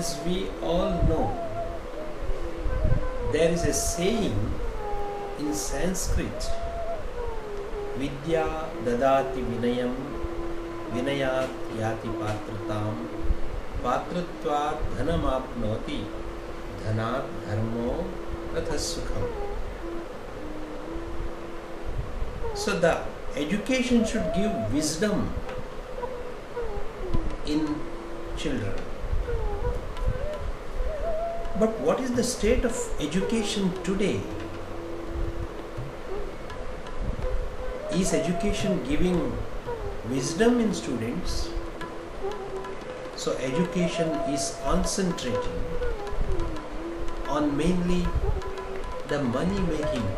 As we all know, there is a saying in Sanskrit, Vidya dadati vinayam, vinayat yati patratam, patratvat dhanam apnoti, dhanat dharmo tathasukham. So the education should give wisdom in children. But what is the state of education today? Is education giving wisdom in students? So education is concentrating on mainly the money making.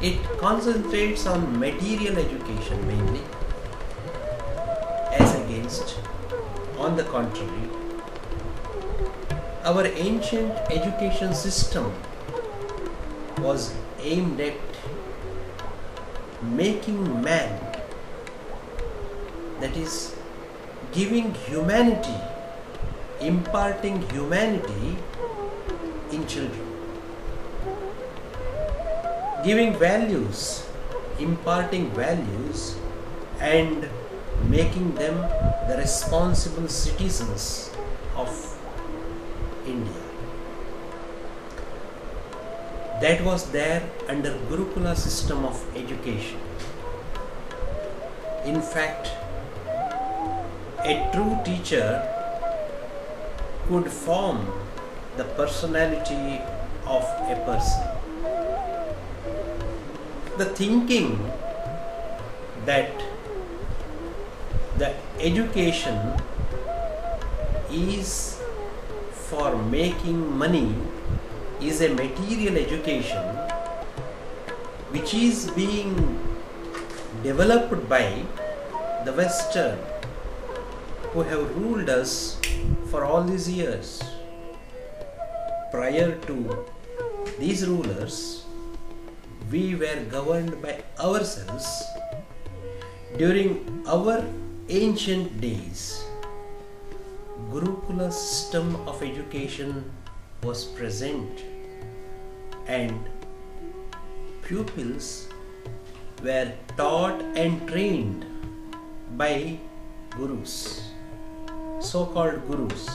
It concentrates on material education mainly, as against, on the contrary, our ancient education system was aimed at making man, that is, giving humanity, imparting humanity in children, giving values, imparting values, and making them the responsible citizens of India. That was there under gurukula system of education. In fact, a true teacher could form the personality of a person. The thinking that the education is for making money is a material education which is being developed by the Western, who have ruled us for all these years. Prior to these rulers, we were governed by ourselves. During our ancient days, gurukula system of education was present and pupils were taught and trained by gurus, so-called gurus.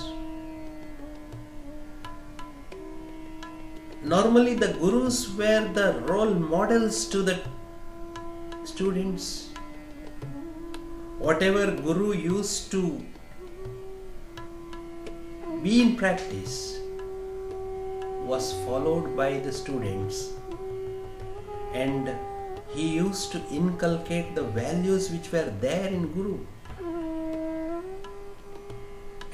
Normally the gurus were the role models to the students. Whatever guru used to be in practice was followed by the students, and he used to inculcate the values which were there in guru.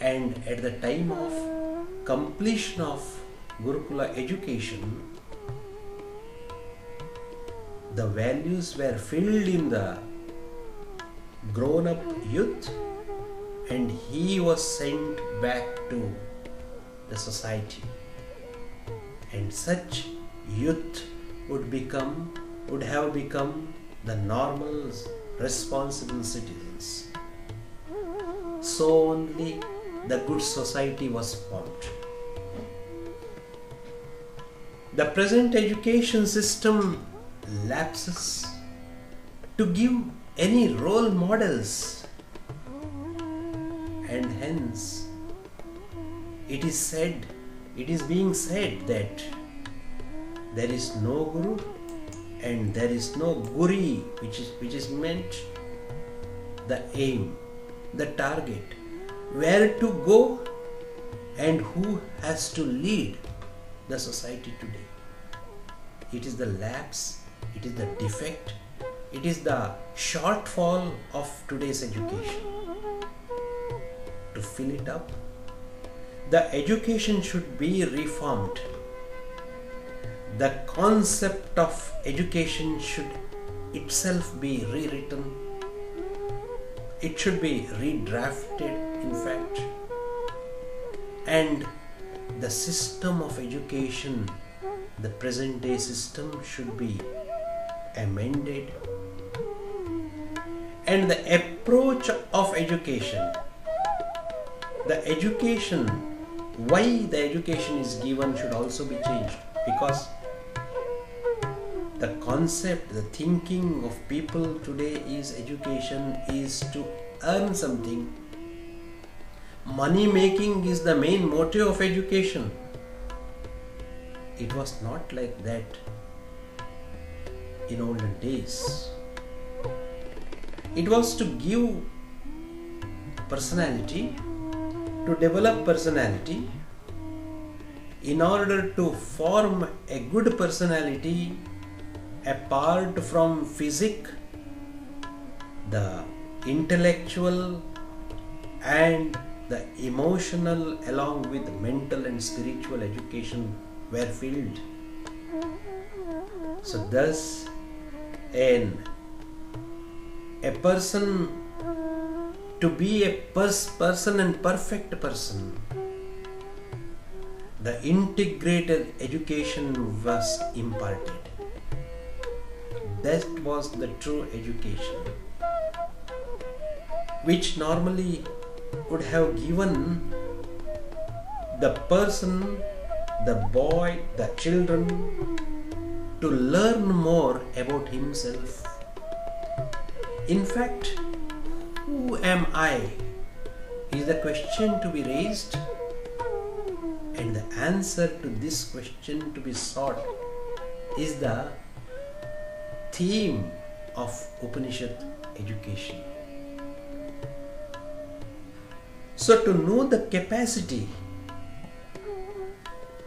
And at the time of completion of gurukula education, the values were filled in the grown-up youth, and he was sent back to the society. And such youth would have become the normal, responsible citizens. So only the good society was formed. The present education system lapses to give any role models, and hence it is being said that there is no guru and there is no guri, which is meant the aim, the target, where to go and who has to lead the society today. It is the lapse, it is the defect, it is the shortfall of today's education. To fill it up, the education should be reformed. The concept of education should itself be rewritten. It should be redrafted, in fact. And the system of education, the present day system, should be amended. And the approach of education The education, why the education is given should also be changed, because the concept, the thinking of people today is education is to earn something. Money making is the main motive of education. It was not like that in olden days. It was to give personality, to develop personality. In order to form a good personality, apart from physique, the intellectual and the emotional along with mental and spiritual education were filled. So thus a person, to be a person and perfect person, the integrated education was imparted. That was the true education, which normally would have given the person, the boy, the children to learn more about himself. In fact, who am I is the question to be raised, and the answer to this question to be sought is the theme of Upanishad education. So to know the capacity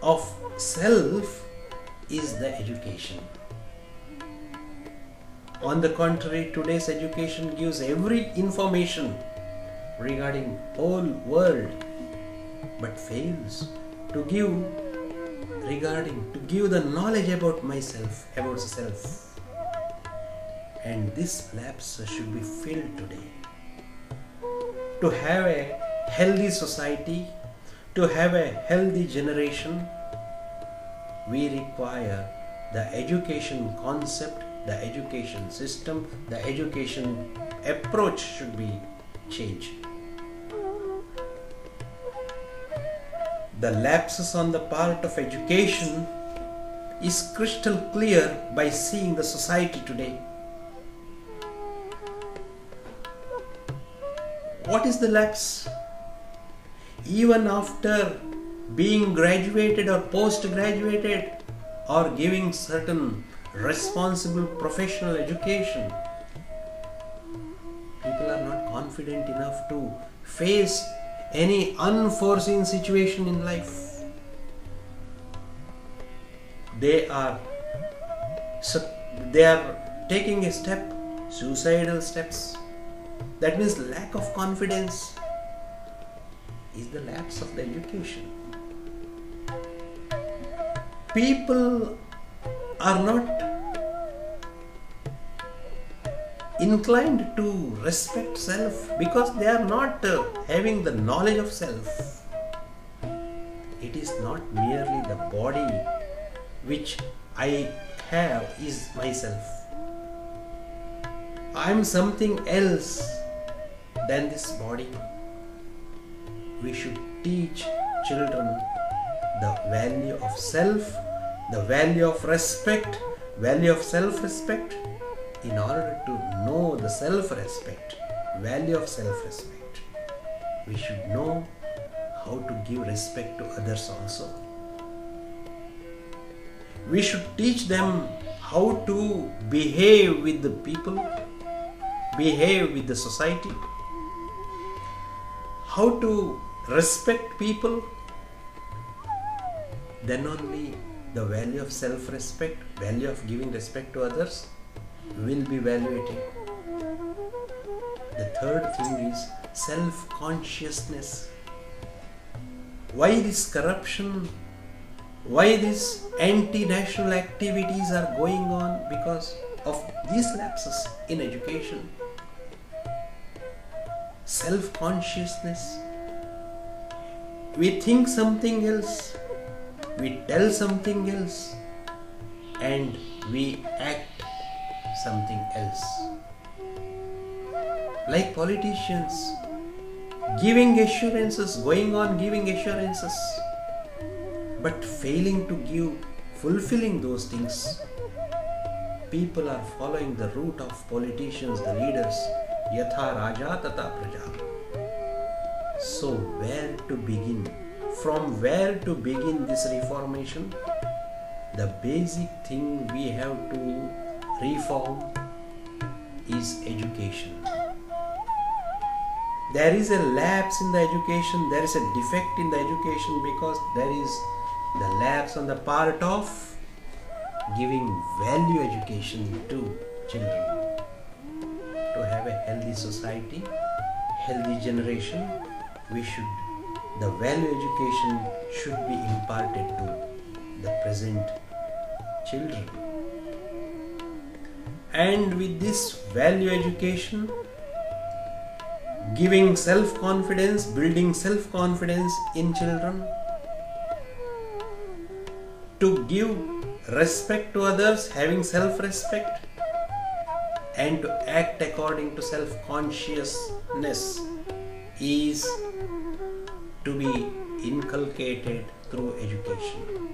of self is the education. On the contrary, today's education gives every information regarding whole world, but fails to give the knowledge about myself, about self. And this lapse should be filled today. To have a healthy society, to have a healthy generation, we require the education concept, the education system, the education approach should be changed. The lapses on the part of education is crystal clear by seeing the society today. What is the lapse? Even after being graduated or post-graduated or giving certain responsible professional education, people are not confident enough to face any unforeseen situation in life. They are taking a step, suicidal steps. That means lack of confidence is the lapse of the education. People are not inclined to respect self because they are not having the knowledge of self. It is not merely the body which I have is myself. I am something else than this body. We should teach children the value of self, the value of respect, value of self-respect. In order to know the self-respect, value of self-respect, we should know how to give respect to others also. We should teach them how to behave with the people, behave with the society, how to respect people. Then only the value of self-respect, value of giving respect to others will be evaluated. The third thing is self-consciousness. Why this corruption? Why these anti-national activities are going on? Because of these lapses in education. Self-consciousness. We think something else, we tell something else, and we act something else. Like politicians, giving assurances, going on giving assurances, but failing to give, fulfilling those things. People are following the route of politicians, the leaders, yatha raja tata praja. So where to begin? From where to begin this reformation? The basic thing we have to reform is education. There is a lapse in the education, there is a defect in the education because there is the lapse on the part of giving value education to children. To have a healthy society, healthy generation, the value education should be imparted to the present children. And with this value education, giving self-confidence, building self-confidence in children, to give respect to others, having self-respect, and to act according to self-consciousness is to be inculcated through education.